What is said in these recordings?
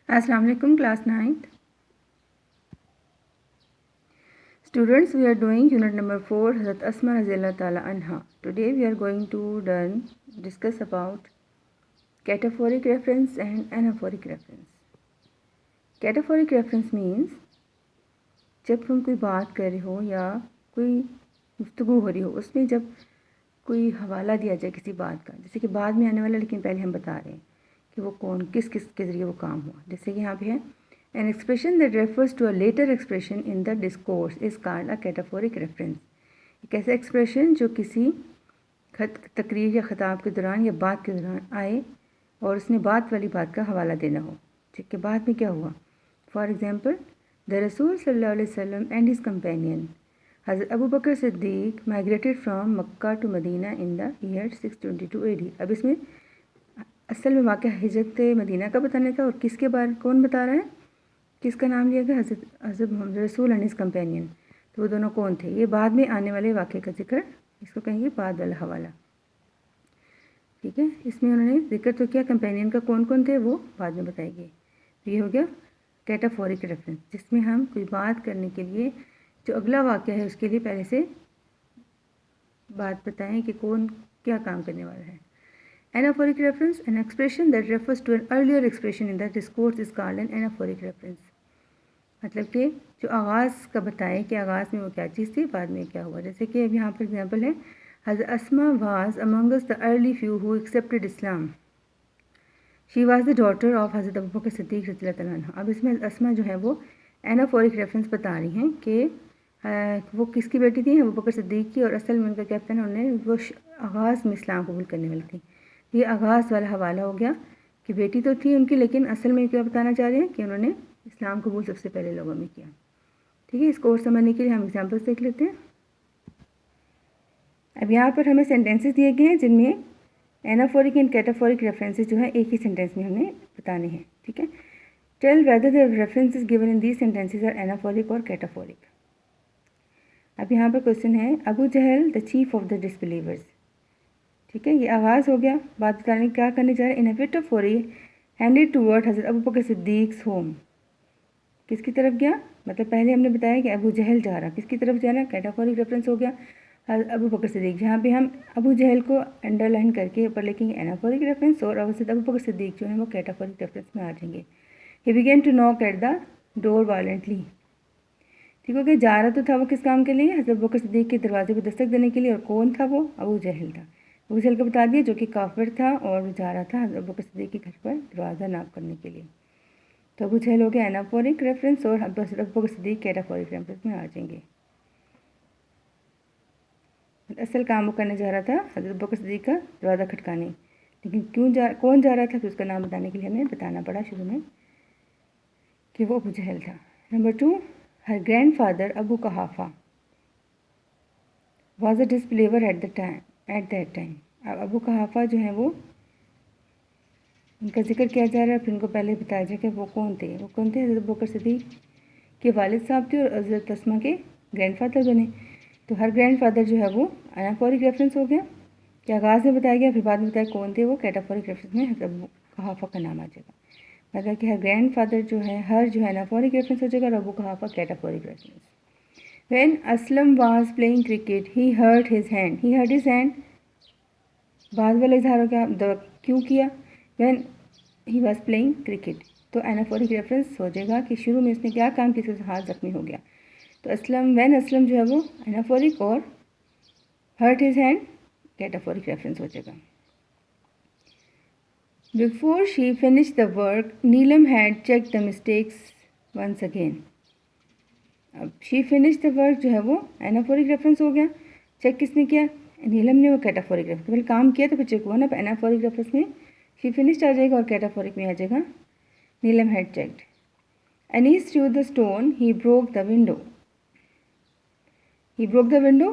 Assalamu alaikum, class 9th. Students, we are doing unit number 4, Hazrat Asma Raziyallahu Ta'ala Anha. Today we are going to discuss about cataphoric reference and anaphoric reference. Cataphoric reference means जब हम कोई बात कर रहे हो या कोई गुफ्तगू हो रही हो, उसमें जब कोई हवाला दिया जाए किसी बात का, जैसे कि बाद में आने वाला, लेकिन पहले हम बता रहे हैं कि वो कौन किस के ज़रिए वो काम हुआ। जैसे कि यहाँ पे है An expression that refers to a later expression in the discourse is called a cataphoric reference. एक ऐसा एक्सप्रेशन जो किसी तकरीर या ख़िताब के दौरान या बात के दौरान आए और उसने बात वाली बात का हवाला देना हो, ठीक है। बाद में क्या हुआ? फॉर एग्ज़ाम्पल, द रसूल सल्लल्लाहु अलैहि वसल्लम and his companion Hazrat Abu Bakr Siddique migrated from Mecca to Medina in the year 622 AD। अब इसमें असल में वाक़या हिजरत मदीना का बताना था, और किसके बारे कौन बता रहा है, किसका नाम लिया गया? हज़रत मोहम्मद रसूल एंड हिज कंपेनियन। तो वो दोनों कौन थे? ये बाद में आने वाले वाक़े का जिक्र, इसको कहेंगे बाद वाला हवाला, ठीक है। इसमें उन्होंने जिक्र तो किया कंपेनियन का, कौन कौन थे वो बाद में बताएंगे। तो ये हो गया कैटाफोरिक रेफरेंस, जिसमें हम कोई बात करने के लिए जो अगला वाक़या है उसके लिए पहले से बात बताएं कि कौन क्या काम करने वाला है। Anaphoric reference, an expression that refers to an earlier expression in the discourse is called an anaphoric reference. मतलब कि जो आगाज़ का बताए कि आगाज़ में वो क्या चीज़ थी, बाद में क्या हुआ। जैसे कि अब यहाँ पर एग्जाम्पल है, Hazrat Asma was amongst the early few who accepted Islam. She was the daughter of Hazrat Abu Bakr Siddique रज़ियल्लाहु ताला अन्हु। अब इसमें अस्मा जो है वो एनाफोरिक रेफरेंस बता रही हैं कि वो किसकी बेटी थी, अबू बकर सिद्दीक की, और असल में उनका क्या था, उन्होंने वो आगाज़ में इस्लाम कबूल करने वाली थी। ये आगाज़ वाला हवाला हो गया कि बेटी तो थी उनकी, लेकिन असल में क्या बताना चाह रहे हैं कि उन्होंने इस्लाम कबूल सबसे पहले लोगों में किया, ठीक है। इसको और समझने के लिए हम एग्जांपल्स देख लेते हैं। अब यहाँ पर हमें सेंटेंसेस दिए गए हैं जिनमें एनाफोरिक एंड कैटाफोरिक रेफरेंसेस जो है एक ही सेंटेंस में हमें बताने हैं, ठीक है। Tell whether the references given in these sentences are anaphoric और कैटाफोरिक। अब यहाँ पर क्वेश्चन है, Abu Jahl the chief of the disbelievers, ठीक है। ये आगाज़ हो गया, बात बताने क्या करने जा रहे हैं। In a fit of fury handed toward Hazrat Abu Bakr सिद्दीक्स home. किसकी तरफ गया? मतलब पहले हमने बताया कि अबू जहल जा रहा, किसकी तरफ जा रहा? कैटाफोरिक रेफरेंस हो गया अबू बकर सिद्दीक। जहाँ पे हम अबू जहल को अंडरलाइन करके ऊपर लिखेंगे एनाफोरिक रेफरेंस, और अबू बकर सिद्दीक जो है वो कैटाफोरिक रेफरेंस में आ जाएंगे। He began to knock at the door violently, ठीक हो गया। जा रहा तो था वो किस काम के लिए? हज़रत अबू बकर सिद्दीक के दरवाजे पर दस्तक देने के लिए, और कौन था वो? अबू जहल था। अबू जहल को बता दिया जो कि काफिर था और जा रहा था हज़रत अबू बकर सिद्दीक के घर पर दरवाज़ा नॉक करने के लिए। तो अबू जहल हो गया एनाफोरिक रेफरेंस, और हज़रत Abu Bakr Siddique cataphoric reference में आ जाएंगे। असल काम वो करने जा रहा था हज़रत अबू बकर सिद्दीक का दरवाज़ा खटकाने, लेकिन कौन जा रहा था, फिर उसका नाम बताने के लिए हमें बताना पड़ा शुरू में कि वो अबू जहल था। Number 2, her grandfather Abu Quhafa was a disbeliever at that time. अब अबू कहाफ़ा जो है वो उनका जिक्र किया जा रहा है, फिर उनको पहले बताया जाए कि वो कौन थे। हज़रत अबू बकर सिद्दीक के वालिद साहब थे और हज़रत अस्मा के ग्रैंडफादर बने। तो हर ग्रैंडफादर जो है वो एनाफोरिक रेफरेंस हो गया कि आगाज़ में बताया गया, फिर बाद में बताया कौन थे वो। कैटाफोरिक रेफरेंस में हज़रत अबू कहाफ़ा का नाम आ जाएगा। मतलब कि हर ग्रैंडफादर जो है, हर जो है एनाफोरिक रेफरेंस हो जाएगा, और Abu Quhafa cataphoric reference. When Aslam was playing cricket, he hurt his hand. He hurt his hand. बाद वाला इजहार हो गया, क्यों किया? When he was playing cricket. तो एनाफोरिक रेफरेंस हो जाएगा कि शुरू में उसने क्या काम किया, उसका हाथ जख्मी हो गया। तो when असलम जो है वो एनाफोरिक, और hurt his hand cataphoric reference हो जाएगा। Before she finished the work, Neelam had checked the mistakes once again. अब शी फिनिश द वर्क जो है वो एनाफोरिक रेफरेंस हो गया। चेक किसने किया? नीलम ने। वो कैटाफोरिक रेफरेंस, पहले काम किया तो फिर चेक हुआ ना। एनाफोरिक रेफरेंस में शी फिनिश आ जाएगा और कैटाफोरिक में आ जाएगा Neelam had checked. Anees threw the stone, he broke the window. He broke the window,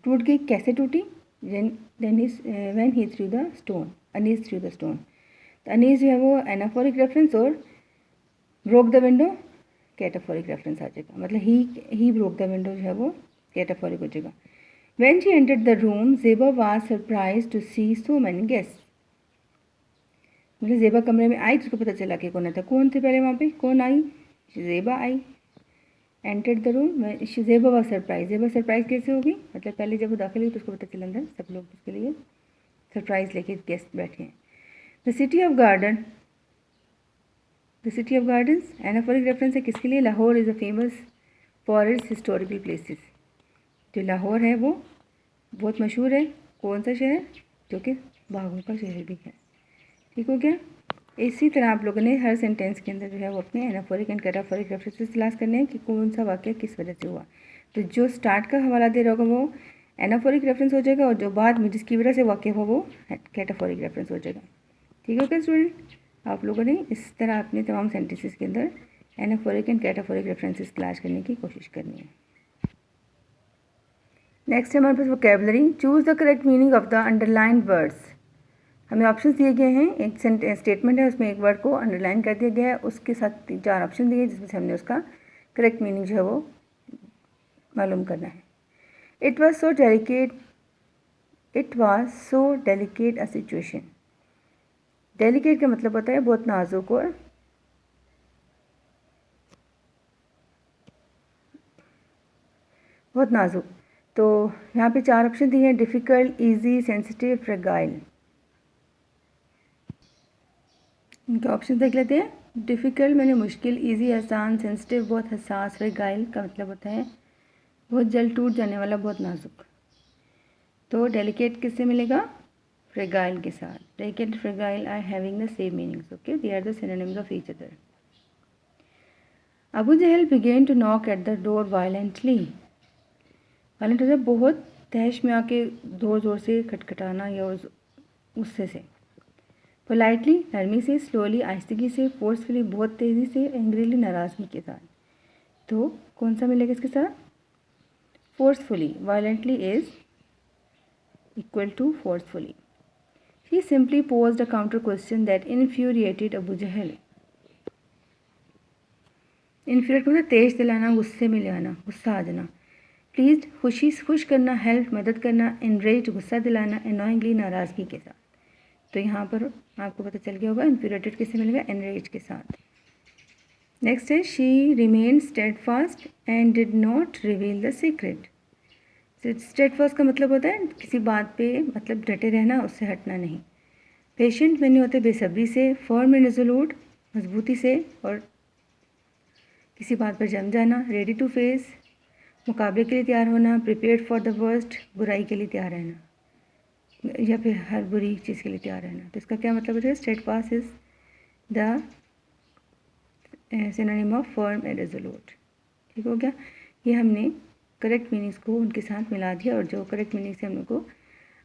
टूट गई। कैसे टूटी? When he threw the stone, Anees threw the stone. तो अनीस जो है वो एनाफोरिक रेफरेंस, और broke the window cataphoric reference आ जाएगा। मतलब ही ब्रोक द विंडो जो है वो कैटाफोरिक हो जाएगा। When she entered the room, Zeba was surprise to see so many guest. मतलब ज़ेबा कमरे में आई तो उसको पता चला कि कौन था। कौन थे पहले वहाँ पे, कौन आई, ज़ेबा आई। एंटर्ड द रूम, ज़ेबा व सरप्राइज। ज़ेबा सरप्राइज कैसे होगी, मतलब पहले जब वो दाखिल हुई तो उसको पता चला अंदर सब लोग उसके लिए सरप्राइज लेके गेस्ट बैठे हैं। The city of garden, the city of gardens anaphoric reference है किसके लिए, Lahore is a famous for its historical places. जो लाहौर है वो बहुत मशहूर है, कौन सा शहर, जो कि बागों का शहर भी है। ठीक हो गया। इसी तरह आप लोगों ने हर सेंटेंस के अंदर जो है वो अपने एनाफोरिक एंड कैटाफोरिक रेफरेंसेस तलाश करने हैं कि कौन सा वाक्य किस वजह से हुआ। तो जो स्टार्ट का हवाला दे रहा होगा वो एनाफोरिक रेफरेंस हो जाएगा, और जो बाद में जिसकी वजह से वाक्य हो वो कैटाफोरिक रेफरेंस हो जाएगा। ठीक है क्या स्टूडेंट, आप लोगों ने इस तरह अपने तमाम सेंटेंसेस के अंदर एनाफोरिक एंड कैटाफोरिक रेफरेंसेस तलाश करने की कोशिश करनी है। नेक्स्ट है हमारे पास vocabulary. Choose the correct meaning of the underlined words. हमें ऑप्शन दिए गए हैं, एक स्टेटमेंट है उसमें एक वर्ड को अंडरलाइन कर दिया गया है, उसके साथ 4 ऑप्शन दिए जिसमें से हमने उसका करेक्ट मीनिंग जो है वो मालूम करना है। It was so delicate a situation. Delicate का मतलब होता है बहुत नाजुक और बहुत नाजुक। तो यहाँ पे 4 ऑप्शन दिए हैं, डिफ़िकल्ट, ईजी, सेंसिटिव, फ्रेगाइल। इनके ऑप्शन देख लेते हैं। डिफ़िकल्ट मैंने मुश्किल, ईजी आसान, सेंसिटिव बहुत हसास, फ्रेगाइल का मतलब होता है बहुत जल्द टूट जाने वाला, बहुत नाजुक। तो डेलिकेट किससे मिलेगा, फ्रेगाइल के साथ। Delicate fragile are having the same meanings, okay, they are the synonyms of each other. Abu Jahl began to knock at the door violently. Violent हो जाए बहुत तहश में आके ज़ोर ज़ोर से खटखटाना या गुस्से से। पोलाइटली नरमी से, स्लोली आहिस्तगी से, फोर्सफुली बहुत तेज़ी से, एंग्रीली नाराज़गी के साथ। तो कौन सा मिलेगा इसके साथ, forcefully. Violently is equal to forcefully. He simply posed a counter question that infuriated Abu Jahl. Infuriate मतलब तेज दिलाना, गुस्से में ले आना, गुस्सा आ जाना। प्लीज़ खुश करना, हेल्प मदद करना, एनरेज गुस्सा दिलाना, एनॉइंगली नाराज़गी के साथ। तो यहाँ पर आपको पता चल गया होगा इन्फ्यूरेटेड किससे मिलेगा, एनरेज के साथ। नेक्स्ट है she remain steadfast and did not reveal the secret. Steadfast का मतलब होता है किसी बात पे मतलब डटे रहना, उससे हटना नहीं। पेशेंट मैंने होते बेसब्री से, फर्म एंड रेजोल्यूट मजबूती से और किसी बात पर जम जाना। रेडी टू फेस मुकाबले के लिए तैयार होना। प्रिपेयर्ड फॉर द वर्स्ट बुराई के लिए तैयार रहना या फिर हर बुरी चीज़ के लिए तैयार रहना। तो इसका क्या मतलब है, steadfast is the synonym of firm and resolute. ठीक हो गया। ये हमने करेक्ट मीनिंग्स को उनके साथ मिला दिया, और जो करेक्ट मीनिंग्स है हम लोग को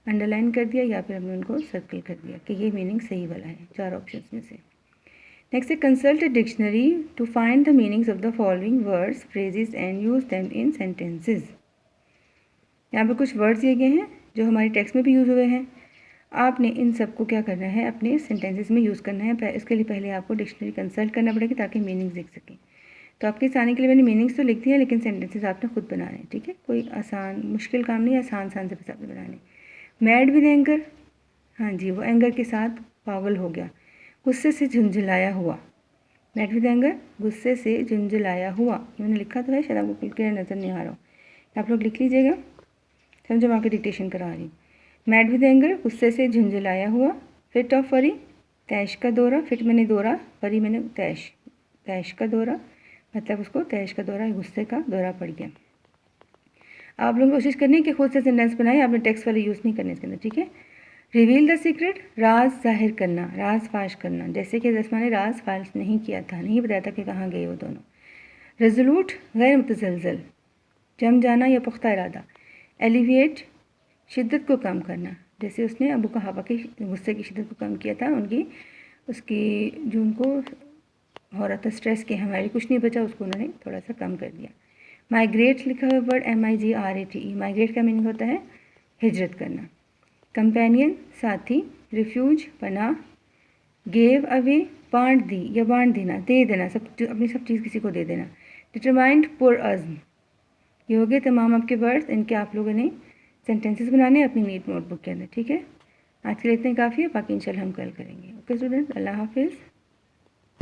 अंडरलाइन कर दिया या फिर हमने उनको सर्कल कर दिया कि ये मीनिंग सही वाला है 4 ऑप्शंस में से। नेक्स्ट है consult dictionary to find the meanings of the following words, phrases and use them in sentences. यहाँ पर कुछ वर्ड्स दिए गए हैं जो हमारे टेक्स्ट में भी यूज़ हुए हैं। आपने इन सब को क्या करना है, अपने सेंटेंसेस में यूज़ करना है। इसके लिए पहले आपको डिक्शनरी कंसल्ट करना पड़ेगा ताकि मीनिंग्स देख सकें। तो आपके आसानी के लिए मैंने मीनिंग्स तो लिख दिया, लेकिन सेंटेंसेस आपने खुद बनाने हैं। ठीक है, कोई आसान मुश्किल काम नहीं है, आसान से बस आपने बनाने। मैड विद एंगर, हाँ जी, वो एंगर के साथ पागल हो गया। गुस्से से झुंझलाया हुआ, मैड विद एंगर गुस्से से झुंझलाया हुआ। मैंने लिखा तो है, शायद आपको क्लियर नज़र नहीं आ रहा हो, आप लोग लिख लीजिएगा, समझो मैं आपको डिक्टेशन करा रही हूँ। मैड विद एंगर गुस्से से झुंझलाया हुआ। फिट ऑफ वरी तैश का दौरा, फिट मैंने दौरा, वरी मैंने तैश का दौरा, मतलब उसको तैश का दौरा, गुस्से का दौरा पड़ गया। आप लोग कोशिश करनी है कि खुद से सेंटेंस बनाए, आपने टेक्स्ट वाले यूज़ नहीं करने इसके अंदर। ठीक है। रिवील द सीक्रेट राज जाहिर करना, राज फाश करना, जैसे कि रस्मा ने राज फाश नहीं किया था, नहीं बताया था कि कहाँ गए वो दोनों। रेजोल्यूट गैर मुतज़लज़ल, जम जाना या पुख्ता इरादा। एलिविएट शिद्दत को कम करना, जैसे उसने अबू कहाबा के गुस्से की शिद्दत को कम किया था, उसकी जो उनको हो रहा था स्ट्रेस के हमारे कुछ नहीं बचा, उसको उन्होंने थोड़ा सा कम कर दिया। माइग्रेट लिखा हुआ वर्ड MIGRATE, माइग्रेट का मीनिंग होता है हिजरत करना। कंपेनियन साथी, रिफ्यूज पनाह, गेव अवे बांट दी या बांट देना, दे देना, अपनी सब चीज़ किसी को दे देना। डिटरमाइंड पुरअज़्म, ये हो गए तमाम आपके वर्ड्स। इनके आप लोगों ने सेंटेंसेस बनाने अपनी नीट नोटबुक के अंदर। ठीक है, आज के लिए इतने काफ़ी है, बाकी इंशाल्लाह हम कल करेंगे। ओके स्टूडेंट्स, अल्लाह हाफिज़।